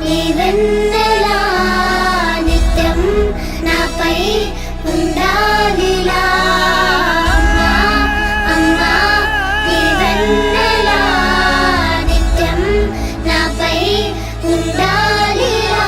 నీ వెన్నెలా నిత్యం నాపై ఉండాలిలా అమ్మా అమ్మా నీ వెన్నెలా నిత్యం నాపై ఉండాలిలా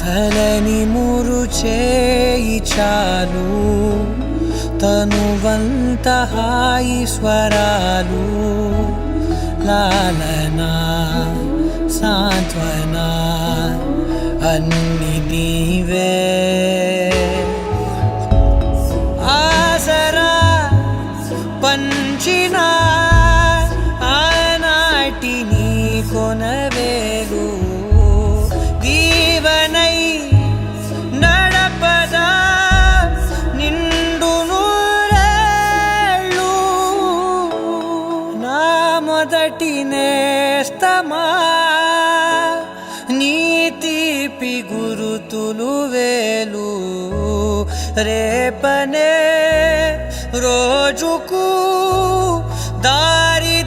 తలని మురు చేయి చాలు తనువంత హాయి స్వరాలు లాలనా సాంత్వన అన్ని నీవే ఆసరా పంచిన ఆనాటి నీ కొనవేలు దీవనై నడపదా నిండు నూరేళ్ళు నా మొదటి నేస్తమా నీ తీపి గురుతులు వేలు రేపనే రోజుకు దారి